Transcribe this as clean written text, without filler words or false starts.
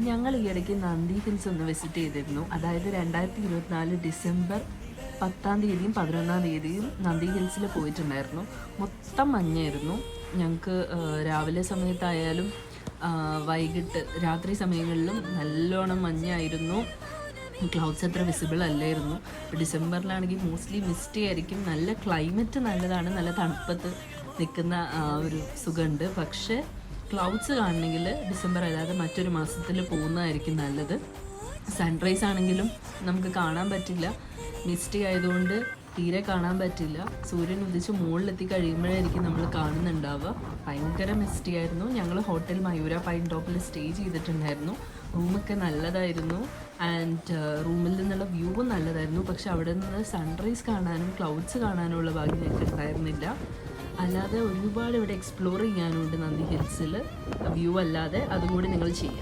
ഞങ്ങൾ ഈ ഇടയ്ക്ക് നന്ദി ഹിൽസ് ഒന്ന് വിസിറ്റ് ചെയ്തിരുന്നു. അതായത് 2024 ഡിസംബർ 10-ാം തീയതിയും 11-ാം തീയതിയും നന്ദി ഹിൽസിൽ പോയിട്ടുണ്ടായിരുന്നു. മൊത്തം മഞ്ഞായിരുന്നു. ഞങ്ങൾക്ക് രാവിലെ സമയത്തായാലും വൈകിട്ട് രാത്രി സമയങ്ങളിലും നല്ലോണം മഞ്ഞായിരുന്നു. ക്ലൗഡ്സ് അത്ര വിസിബിൾ അല്ലായിരുന്നു. ഡിസംബറിലാണെങ്കിൽ മോസ്റ്റ്ലി മിസ്റ്റി ആയിരിക്കും. നല്ല ക്ലൈമറ്റ് നല്ലതാണ്, നല്ല തണുപ്പത്ത് നിൽക്കുന്ന ഒരു സുഖമുണ്ട്. പക്ഷേ ക്ലൗഡ്സ് കാണണമെങ്കിൽ ഡിസംബർ അല്ലാതെ മറ്റൊരു മാസത്തിൽ പോകുന്നതായിരിക്കും നല്ലത്. സൺറൈസ് ആണെങ്കിലും നമുക്ക് കാണാൻ പറ്റില്ല, മിസ്റ്റി ആയതുകൊണ്ട് തീരെ കാണാൻ പറ്റില്ല. സൂര്യൻ ഉദിച്ച് മുകളിലെത്തി കഴിയുമ്പോഴായിരിക്കും നമ്മൾ കാണുന്നുണ്ടാവുക. ഭയങ്കര മിസ്റ്റി ആയിരുന്നു. ഞങ്ങൾ ഹോട്ടൽ മയൂര പൈൻ ടോപ്പിൽ സ്റ്റേ ചെയ്തിട്ടുണ്ടായിരുന്നു. റൂമൊക്കെ നല്ലതായിരുന്നു ആൻഡ് റൂമിൽ നിന്നുള്ള വ്യൂവും നല്ലതായിരുന്നു. പക്ഷെ അവിടെ നിന്ന് സൺറൈസ് കാണാനും ക്ലൗഡ്സ് കാണാനുമുള്ള ഭാഗ്യം ഞങ്ങൾക്ക് ഉണ്ടായിരുന്നില്ല. അല്ലാതെ ഒരുപാട് ഇവിടെ എക്സ്പ്ലോർ ചെയ്യാനുണ്ട് നന്ദി ഹിൽസിൽ. വ്യൂ അല്ലാതെ അതുകൂടി നിങ്ങൾ ചെയ്യുക.